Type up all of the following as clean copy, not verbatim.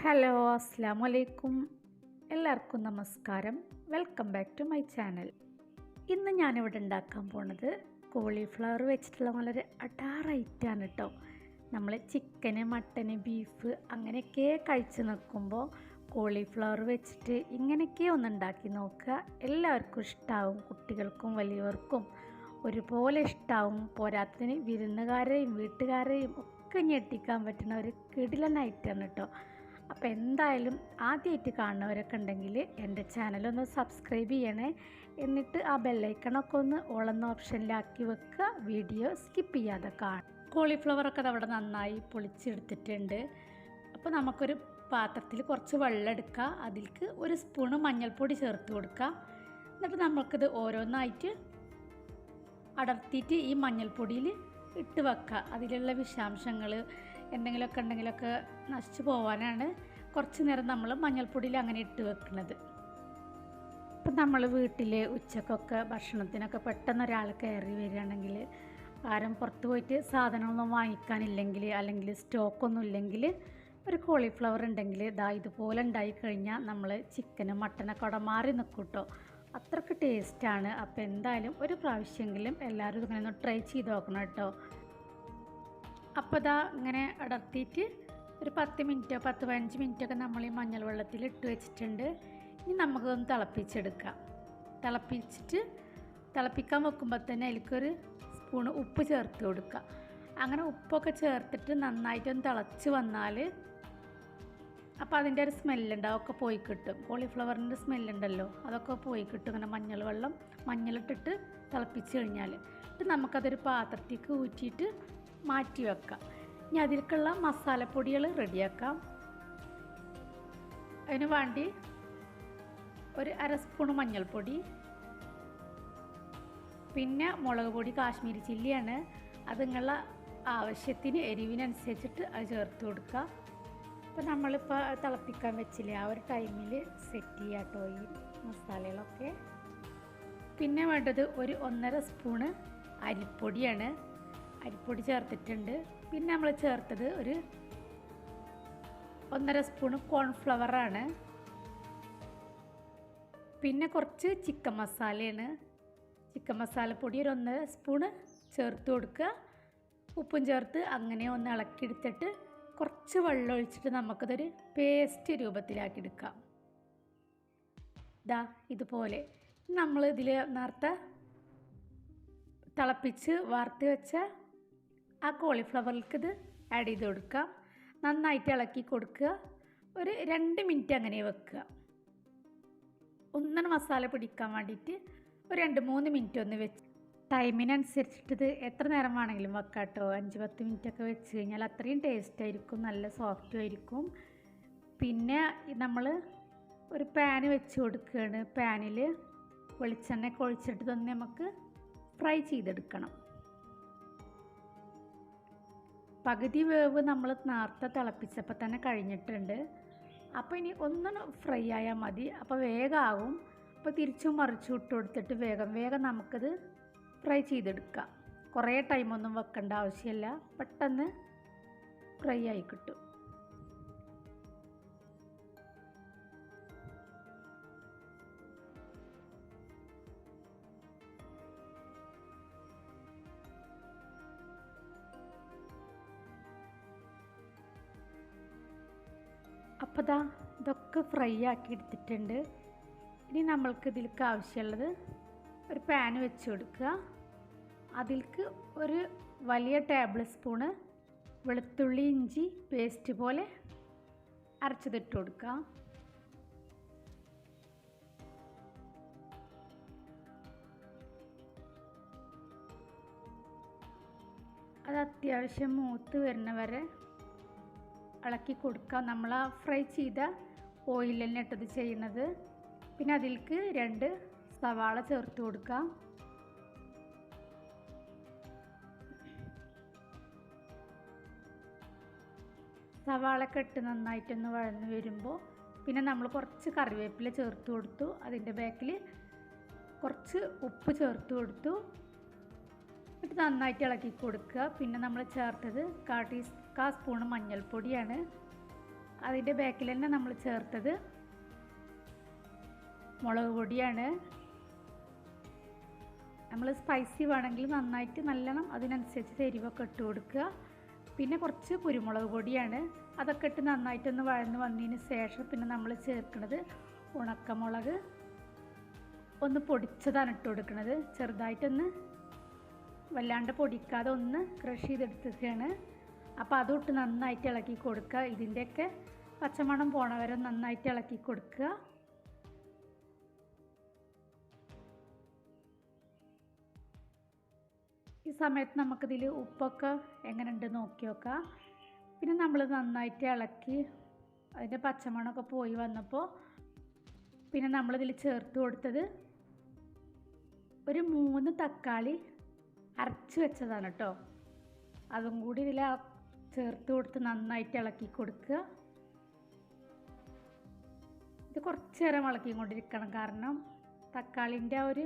Hello അസ്സാം വലൈക്കും. എല്ലാവർക്കും നമസ്കാരം. Welcome back to my channel. ഇന്ന് ഞാനിവിടെ ഉണ്ടാക്കാൻ പോണത് കോളിഫ്ലവർ വെച്ചിട്ടുള്ള വളരെ അടാറൈറ്റാണ് കേട്ടോ. നമ്മൾ ചിക്കന്, മട്ടന്, ബീഫ് അങ്ങനെയൊക്കെ കഴിച്ച് നിൽക്കുമ്പോൾ കോളിഫ്ലവർ വെച്ചിട്ട് ഇങ്ങനെയൊക്കെ ഒന്ന് ഉണ്ടാക്കി നോക്കുക. എല്ലാവർക്കും ഇഷ്ടമാവും, കുട്ടികൾക്കും വലിയവർക്കും ഒരുപോലെ ഇഷ്ടമാവും. പോരാത്തതിന് വിരുന്നുകാരെയും വീട്ടുകാരെയും ഒക്കെ ഞെട്ടിക്കാൻ പറ്റുന്ന ഒരു കിടിലൻ ഐറ്റമാണ് കേട്ടോ. അപ്പോൾ എന്തായാലും ആദ്യമായിട്ട് കാണുന്നവരൊക്കെ ഉണ്ടെങ്കിൽ എൻ്റെ ചാനലൊന്ന് സബ്സ്ക്രൈബ് ചെയ്യണേ. എന്നിട്ട് ആ ബെല്ലൈക്കണൊക്കെ ഒന്ന് ഓളെന്ന ഓപ്ഷനിലാക്കി വെക്കുക. വീഡിയോ സ്കിപ്പ് ചെയ്യാതെ കാണും. കോളിഫ്ലവറൊക്കെ അവിടെ നന്നായി പൊളിച്ചെടുത്തിട്ടുണ്ട്. അപ്പോൾ നമുക്കൊരു പാത്രത്തിൽ കുറച്ച് വെള്ളം എടുക്കുക. അതിലേക്ക് ഒരു സ്പൂണ് മഞ്ഞൾപ്പൊടി ചേർത്ത് കൊടുക്കുക. എന്നിട്ട് നമുക്കിത് ഓരോന്നായിട്ട് അടർത്തിയിട്ട് ഈ മഞ്ഞൾപ്പൊടിയിൽ ഇട്ട് വെക്കുക. അതിലുള്ള വിഷാംശങ്ങൾ എന്തെങ്കിലുമൊക്കെ ഉണ്ടെങ്കിലൊക്കെ നശിച്ചു പോകാനാണ് കുറച്ച് നേരം നമ്മൾ മഞ്ഞൾപ്പൊടിയിൽ അങ്ങനെ ഇട്ട് വെക്കുന്നത്. ഇപ്പം നമ്മൾ വീട്ടിൽ ഉച്ചക്കൊക്കെ ഭക്ഷണത്തിനൊക്കെ പെട്ടെന്ന് ഒരാൾ കയറി വരികയാണെങ്കിൽ, ആരും പുറത്ത് പോയിട്ട് സാധനങ്ങളൊന്നും വാങ്ങിക്കാനില്ലെങ്കിൽ, അല്ലെങ്കിൽ സ്റ്റോക്കൊന്നും ഇല്ലെങ്കിൽ, ഒരു കോളിഫ്ലവർ ഉണ്ടെങ്കിൽ ഇതുപോലെ ഉണ്ടായിക്കഴിഞ്ഞാൽ നമ്മൾ ചിക്കനും മട്ടനൊക്കെ അവിടെ മാറി നിൽക്കും കേട്ടോ. അത്രയ്ക്ക് ടേസ്റ്റാണ്. അപ്പോൾ എന്തായാലും ഒരു പ്രാവശ്യമെങ്കിലും എല്ലാവരും ഇങ്ങനെ ഒന്ന് ട്രൈ ചെയ്ത് നോക്കണം കേട്ടോ. അപ്പോൾ ഇങ്ങനെ അടർത്തിയിട്ട് ഒരു 10 മിനിറ്റോ 10-15 മിനിറ്റൊക്കെ നമ്മൾ ഈ മഞ്ഞൾ വെള്ളത്തിൽ ഇട്ട് വെച്ചിട്ടുണ്ട്. ഇനി നമുക്കൊന്ന് തിളപ്പിച്ചെടുക്കാം. തിളപ്പിക്കാൻ വെക്കുമ്പോൾ തന്നെ അതിലേക്കൊരു സ്പൂണ് ഉപ്പ് ചേർത്ത് കൊടുക്കുക. അങ്ങനെ ഉപ്പൊക്കെ ചേർത്തിട്ട് നന്നായിട്ടൊന്ന് തിളച്ച് വന്നാൽ അപ്പോൾ അതിൻ്റെ ഒരു സ്മെല്ലുണ്ടാവും, ഒക്കെ പോയി കിട്ടും. കോളിഫ്ലവറിൻ്റെ സ്മെല്ലുണ്ടല്ലോ, അതൊക്കെ പോയി കിട്ടും. ഇങ്ങനെ മഞ്ഞളിട്ടിട്ട് തിളപ്പിച്ച് കഴിഞ്ഞാൽ നമുക്കതൊരു പാത്രത്തേക്ക് ഊറ്റിയിട്ട് മാറ്റി വെക്കാം. ഇനി അതിലേക്കുള്ള മസാലപ്പൊടികൾ റെഡിയാക്കാം. അതിന് വേണ്ടി ഒരു 1/2 സ്പൂൺ മഞ്ഞൾപ്പൊടി, പിന്നെ മുളക് പൊടി, കാശ്മീരി ചില്ലിയാണ്. അത് നിങ്ങളുടെ ആവശ്യത്തിന് എരിവിനനുസരിച്ചിട്ട് അത് ചേർത്ത് കൊടുക്കുക. അപ്പോൾ നമ്മളിപ്പോൾ തിളപ്പിക്കാൻ വെച്ചില്ലേ, ആ ഒരു ടൈമിൽ സെറ്റ് ചെയ്യാം കേട്ടോ ഈ മസാലകളൊക്കെ. പിന്നെ വേണ്ടത് ഒരു 1.5 സ്പൂണ് അരിപ്പൊടിയാണ്. അരിപ്പൊടി ചേർത്തിട്ടുണ്ട്. പിന്നെ നമ്മൾ ചേർത്തത് ഒരു 1.5 സ്പൂണ് കോൺഫ്ലവറാണ്. പിന്നെ കുറച്ച് ചിക്കൻ മസാലയാണ്. ചിക്കൻ മസാലപ്പൊടി ഒരു 1.5 സ്പൂണ് ചേർത്ത് കൊടുക്കുക. ഉപ്പും ചേർത്ത് അങ്ങനെ ഒന്ന് ഇളക്കിയെടുത്തിട്ട് കുറച്ച് വെള്ളം ഒഴിച്ചിട്ട് നമുക്കതൊരു പേസ്റ്റ് രൂപത്തിലാക്കി എടുക്കാം. ഇതുപോലെ നമ്മൾ ഇതിൽ നേരത്തെ തിളപ്പിച്ച് വാർത്ത് വെച്ച ആ കോളിഫ്ലവറിലേക്ക് ഇത് ആഡ് ചെയ്ത് കൊടുക്കാം. നന്നായിട്ട് ഇളക്കി കൊടുക്കുക. ഒരു 2 മിനിറ്റ് അങ്ങനെ വെക്കുക. ഒന്നും മസാല പിടിക്കാൻ വേണ്ടിയിട്ട് ഒരു 2-3 മിനിറ്റ് ഒന്ന് വെച്ച്, ടൈമിനനുസരിച്ചിട്ട് എത്ര നേരം വേണമെങ്കിലും വെക്കാം കേട്ടോ. 5-10 മിനിറ്റൊക്കെ വെച്ച് കഴിഞ്ഞാൽ അത്രയും ടേസ്റ്റ് ആയിരിക്കും, നല്ല സോഫ്റ്റും ആയിരിക്കും. പിന്നെ നമ്മൾ ഒരു പാന് വെച്ച് കൊടുക്കുകയാണ്. പാനിൽ വെളിച്ചെണ്ണ ഒഴിച്ചിട്ട് തന്നെ നമുക്ക് ഫ്രൈ ചെയ്തെടുക്കണം. പകുതി വേവ് നമ്മൾ നേരത്തെ തിളപ്പിച്ചപ്പോൾ തന്നെ കഴിഞ്ഞിട്ടുണ്ട്. അപ്പോൾ ഇനി ഒന്നും ഫ്രൈ ആയാൽ മതി. അപ്പോൾ വേഗമാകും. അപ്പോൾ തിരിച്ചും മറിച്ചും ഇട്ട് കൊടുത്തിട്ട് വേഗം നമുക്കത് ഫ്രൈ ചെയ്തെടുക്കാം. കുറേ ടൈമൊന്നും വെക്കേണ്ട ആവശ്യമില്ല, പെട്ടെന്ന് ഫ്രൈ ആയി കിട്ടും. അപ്പോൾ ഇതൊക്കെ ഫ്രൈ ആക്കി എടുത്തിട്ടുണ്ട്. ഇനി നമ്മൾക്ക് ഇതിലേക്ക് ആവശ്യമുള്ളത് ഒരു പാന് വെച്ച് കൊടുക്കുക. അതിലേക്ക് ഒരു വലിയ ടേബിൾ സ്പൂണ് വെളുത്തുള്ളി ഇഞ്ചി പേസ്റ്റ് പോലെ അരച്ചതിട്ട് കൊടുക്കുക. അത് അത്യാവശ്യം മൂത്ത് വരുന്ന വരെ ഇളക്കി കൊടുക്കുക. നമ്മൾ ആ ഫ്രൈ ചെയ്ത ഓയിൽ തന്നെ ഇട്ടത് ചെയ്യുന്നത്. പിന്നെ അതിലേക്ക് 2 സവാള ചേർത്ത് കൊടുക്കുക. സവാളൊക്കെ ഇട്ട് നന്നായിട്ടൊന്ന് വഴന്ന് വരുമ്പോൾ പിന്നെ നമ്മൾ കുറച്ച് കറിവേപ്പില ചേർത്ത് കൊടുത്തു. അതിൻ്റെ ബാക്കിൽ കുറച്ച് ഉപ്പ് ചേർത്ത് കൊടുത്തു. എന്നിട്ട് നന്നായിട്ട് ഇളക്കി കൊടുക്കുക. പിന്നെ നമ്മൾ ചേർത്തത് 1/4 സ്പൂണ് മഞ്ഞൾപ്പൊടിയാണ്. അതിൻ്റെ ബാക്കിൽ തന്നെ നമ്മൾ ചേർത്തത് മുളക് പൊടിയാണ്. നമ്മൾ സ്പൈസി വേണമെങ്കിൽ നന്നായിട്ട് നല്ലോണം അതിനനുസരിച്ച് എരിവൊക്കെ ഇട്ട് കൊടുക്കുക. പിന്നെ കുറച്ച് കുരുമുളക് പൊടിയാണ്. അതൊക്കെ ഇട്ട് നന്നായിട്ടൊന്ന് വഴന്ന് വന്നതിന് ശേഷം പിന്നെ നമ്മൾ ചേർക്കുന്നത് ഉണക്കമുളക് ഒന്ന് പൊടിച്ചതാണ് ഇട്ട് കൊടുക്കുന്നത്. ചെറുതായിട്ടൊന്ന് വല്ലാണ്ട് പൊടിക്കാതെ ഒന്ന് ക്രഷ് ചെയ്തെടുത്തിട്ടാണ്. അപ്പോൾ അതും ഇട്ട് നന്നായിട്ട് ഇളക്കി കൊടുക്കുക. ഇതിൻ്റെയൊക്കെ പച്ചമണം പോണ വരെ നന്നായിട്ട് ഇളക്കി കൊടുക്കുക. ഈ സമയത്ത് നമുക്കിതിൽ ഉപ്പൊക്കെ എങ്ങനെയുണ്ട് നോക്കി നോക്കാം. പിന്നെ നമ്മൾ നന്നായിട്ട് ഇളക്കി അതിൻ്റെ പച്ചമണമൊക്കെ പോയി വന്നപ്പോൾ പിന്നെ നമ്മളിതിൽ ചേർത്ത് കൊടുത്തത് ഒരു 3 തക്കാളി അരച്ച് വെച്ചതാണ് കേട്ടോ. അതും കൂടി ഇതിൽ ചേർത്ത് കൊടുത്ത് നന്നായിട്ട് ഇളക്കി കൊടുക്കുക. ഇത് കുറച്ച് നേരം ഇളക്കിക്കൊണ്ടിരിക്കണം, കാരണം തക്കാളിൻ്റെ ആ ഒരു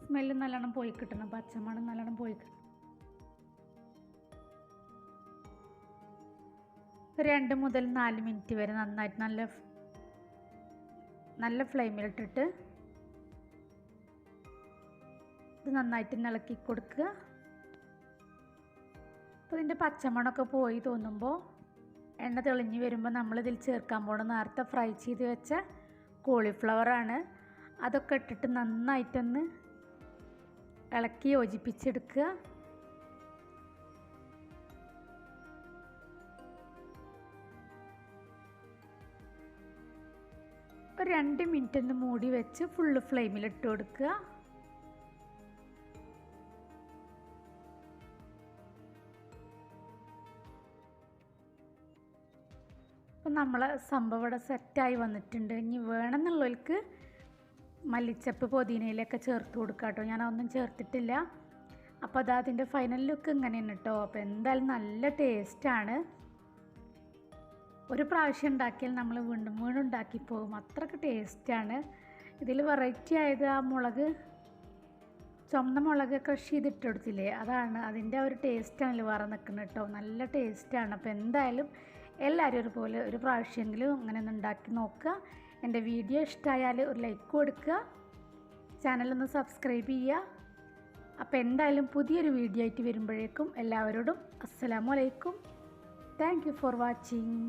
സ്മെല്ല് നല്ലോണം പോയി കിട്ടണം, പച്ചമണം നല്ലോണം പോയി കിട്ടണം. 2 മുതൽ 4 മിനിറ്റ് വരെ നന്നായിട്ട് നല്ല ഫ്ലെയിമിലിട്ടിട്ട് ഇത് നന്നായിട്ട് ഇളക്കി കൊടുക്കുക. അപ്പോൾ ഇതിൻ്റെ പച്ചമണമൊക്കെ പോയി തോന്നുമ്പോൾ എണ്ണ തെളിഞ്ഞ് വരുമ്പോൾ നമ്മളിതിൽ ചേർക്കാൻ പോകുന്നത് നേരത്തെ ഫ്രൈ ചെയ്ത് വെച്ച കോളിഫ്ലവറാണ്. അതൊക്കെ ഇട്ടിട്ട് നന്നായിട്ടൊന്ന് ഇളക്കി യോജിപ്പിച്ചെടുക്കുക. ഒരു 2 മിനിറ്റ് ഒന്ന് മൂടി വെച്ച് ഫുള്ള് ഫ്ലെയിമിൽ ഇട്ട് കൊടുക്കുക. അപ്പം നമ്മളെ സംഭവം ഇവിടെ സെറ്റായി വന്നിട്ടുണ്ട്. ഇനി വേണമെന്നുള്ളവർക്ക് മല്ലിച്ചപ്പ് പുതിനയിലൊക്കെ ചേർത്ത് കൊടുക്കുക കേട്ടോ. ഞാനതൊന്നും ചേർത്തിട്ടില്ല. അപ്പോൾ അത് അതിൻ്റെ ഫൈനൽ ലുക്ക് ഇങ്ങനെയാണ് കേട്ടോ. അപ്പോൾ എന്തായാലും നല്ല ടേസ്റ്റാണ്. ഒരു പ്രാവശ്യം ഉണ്ടാക്കിയാൽ നമ്മൾ വീണ്ടും വീണ്ടും ഉണ്ടാക്കി പോകും, അത്രയ്ക്ക് ടേസ്റ്റാണ്. ഇതിൽ വെറൈറ്റി ആയത് ആ മുളക്, ചുമന്ന മുളക് ക്രഷ് ചെയ്തിട്ട് കൊടുത്തില്ലേ, അതാണ് അതിൻ്റെ ഒരു ടേസ്റ്റാണ് വേറെ നിൽക്കുന്നത് കേട്ടോ. നല്ല ടേസ്റ്റാണ്. അപ്പോൾ എന്തായാലും എല്ലാവരും ഒരുപോലെ ഒരു പ്രാവശ്യമെങ്കിലും അങ്ങനെ ഒന്ന് ഉണ്ടാക്കി നോക്കുക. എൻ്റെ വീഡിയോ ഇഷ്ടമായാൽ ഒരു ലൈക്ക് കൊടുക്കുക, ചാനലൊന്ന് സബ്സ്ക്രൈബ് ചെയ്യുക. അപ്പോൾ എന്തായാലും പുതിയൊരു വീഡിയോ ആയിട്ട് വരുമ്പോഴേക്കും എല്ലാവരോടും അസ്സലാമു അലൈക്കും. Thank you for watching.